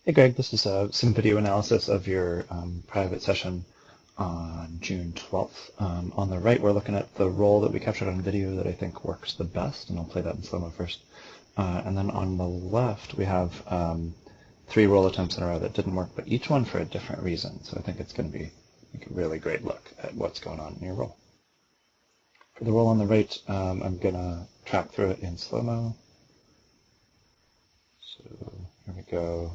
Hey Greg, this is some video analysis of your private session on June 12th. On the right, we're looking at the roll that we captured on video that I think works the best, and I'll play that in slow-mo first. And then on the left, we have 3 roll attempts in a row that didn't work, but each one for a different reason. So I think it's going to be a really great look at what's going on in your roll. For the roll on the right, I'm going to track through it in slow-mo. So here we go.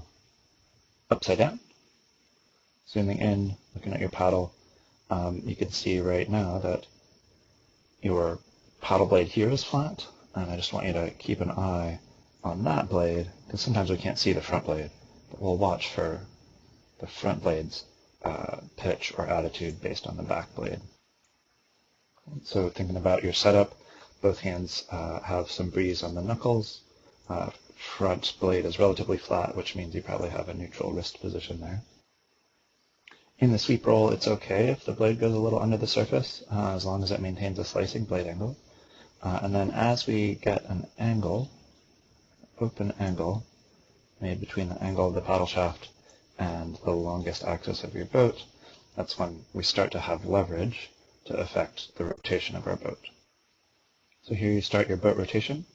Upside down. Zooming in, looking at your paddle, you can see right now that your paddle blade here is flat, and I just want you to keep an eye on that blade, because sometimes we can't see the front blade, but we'll watch for the front blade's pitch or attitude based on the back blade. So thinking about your setup, both hands have some breeze on the knuckles. Front blade is relatively flat, which means you probably have a neutral wrist position there. In the sweep roll, it's okay if the blade goes a little under the surface, as long as it maintains a slicing blade angle. And then as we get an angle, open angle, made between the angle of the paddle shaft and the longest axis of your boat, that's when we start to have leverage to affect the rotation of our boat. So here you start your boat rotation.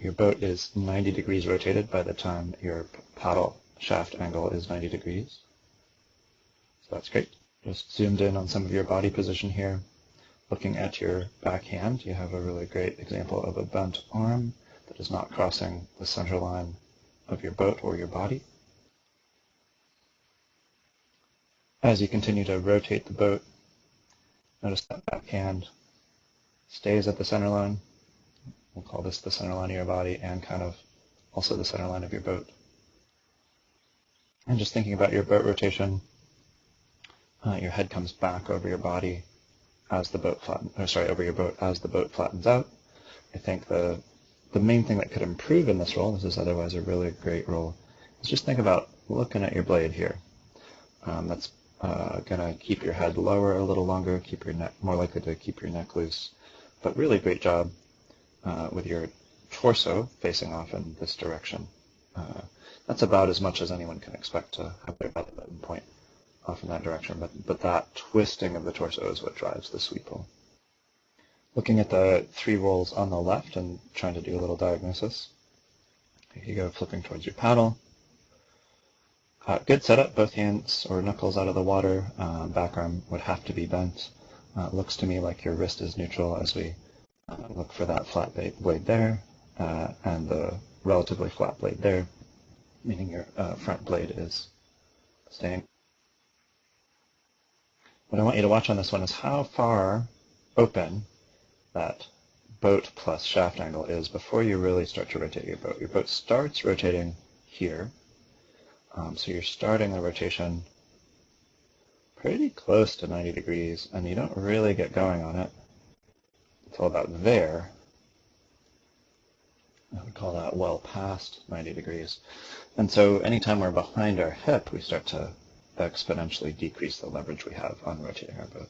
Your boat is 90 degrees rotated by the time your paddle shaft angle is 90 degrees. So that's great. Just zoomed in on some of your body position here. Looking at your backhand, you have a really great example of a bent arm that is not crossing the center line of your boat or your body. As you continue to rotate the boat, notice that backhand stays at the center line. We'll call this the center line of your body and kind of also the center line of your boat. And just thinking about your boat rotation, your head comes back over your body as the boat over your boat as the boat flattens out. I think the main thing that could improve in this roll, this is otherwise a really great roll, is just think about looking at your blade here. That's going to keep your head lower a little longer, keep your neck more likely to keep your neck loose. But really great job with your torso facing off in this direction. That's about as much as anyone can expect to have their belly button point off in that direction, but that twisting of the torso is what drives the sweep roll. Looking at the 3 rolls on the left and trying to do a little diagnosis. Here you go, flipping towards your paddle. Good setup, both hands or knuckles out of the water. Back arm would have to be bent. Looks to me like your wrist is neutral as we look for that flat blade there and the relatively flat blade there, meaning your front blade is staying. What I want you to watch on this one is how far open that boat plus shaft angle is before you really start to rotate your boat. Your boat starts rotating here, so you're starting the rotation pretty close to 90 degrees, and you don't really get going on it until about there. I would call that well past 90 degrees. And so anytime we're behind our hip, we start to exponentially decrease the leverage we have on rotating our boat.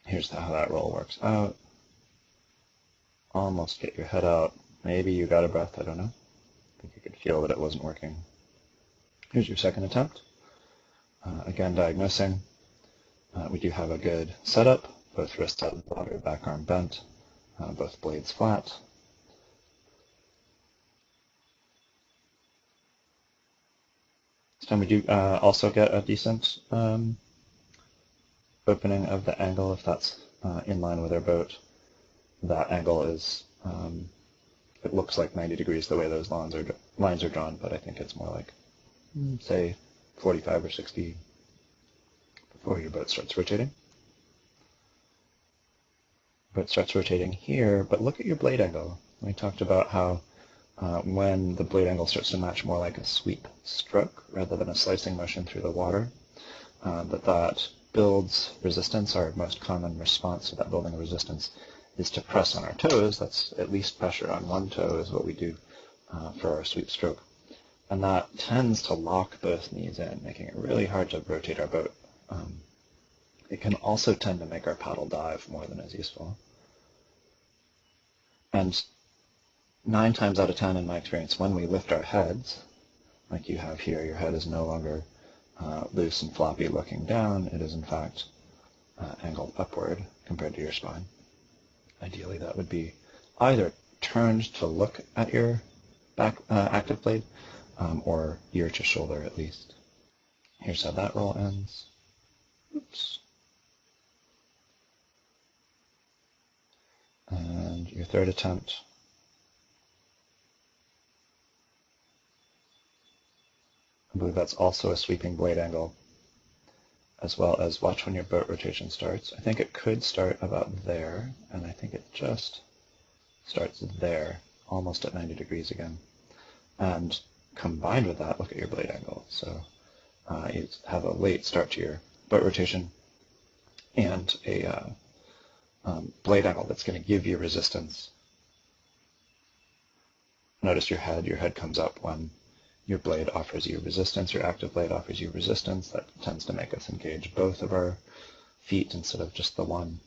Here's how that roll works out. Almost get your head out. Maybe you got a breath, I don't know. I think you could feel that it wasn't working. Here's your second attempt. Again, diagnosing. We do have a good setup. Both wrists out of the water, back arm bent, both blades flat. This time we do also get a decent opening of the angle if that's in line with our boat. That angle is, it looks like 90 degrees the way those lines are drawn, but I think it's more like, say, 45 or 60 before your boat starts rotating. Boat starts rotating here, but look at your blade angle. We talked about how when the blade angle starts to match more like a sweep stroke rather than a slicing motion through the water, that builds resistance. Our most common response to that building of resistance is to press on our toes. That's at least pressure on one toe is what we do for our sweep stroke. And that tends to lock both knees in, making it really hard to rotate our boat. It can also tend to make our paddle dive more than is useful. And 9 times out of 10 in my experience, when we lift our heads, like you have here. Your head is no longer loose and floppy looking down. It is in fact angled upward compared to your spine. Ideally that would be either turned to look at your back active blade or ear to shoulder at least. Here's how that roll ends. Oops. And your third attempt. I believe that's also a sweeping blade angle, as well as watch when your boat rotation starts. I think it could start about there, and I think it just starts there, almost at 90 degrees again. And combined with that, look at your blade angle. So you have a late start to your boat rotation and a blade angle that's going to give you resistance. Notice your head comes up when your blade offers you resistance, your active blade offers you resistance. That tends to make us engage both of our feet instead of just the one,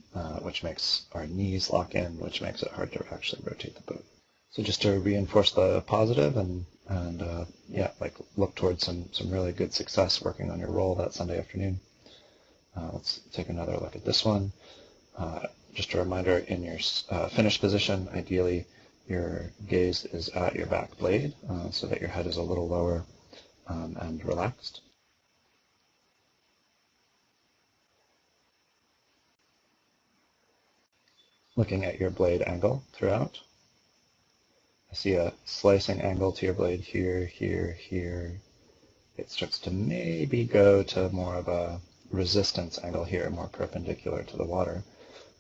which makes our knees lock in, which makes it hard to actually rotate the boat. So just to reinforce the positive and yeah, like look towards some really good success working on your roll that Sunday afternoon. Let's take another look at this one. Just a reminder, in your finished position, ideally your gaze is at your back blade so that your head is a little lower and relaxed. Looking at your blade angle throughout. I see a slicing angle to your blade here, here, here. It starts to maybe go to more of a resistance angle here, more perpendicular to the water.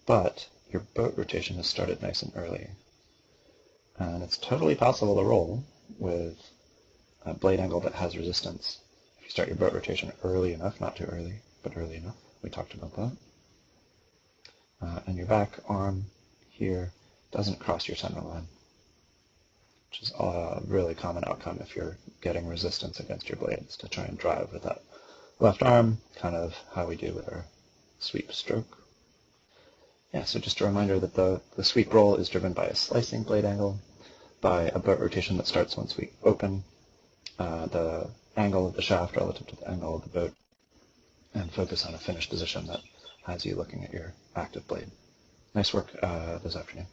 But your boat rotation has started nice and early. And it's totally possible to roll with a blade angle that has resistance. If you start your boat rotation early enough, not too early, but early enough. We talked about that. And your back arm here doesn't cross your center line, which is a really common outcome if you're getting resistance against your blades, to try and drive with that left arm, kind of how we do with our sweep stroke. Yeah, so just a reminder that the sweep roll is driven by a slicing blade angle, by a boat rotation that starts once we open, the angle of the shaft relative to the angle of the boat, and focus on a finished position that has you looking at your active blade. Nice work this afternoon.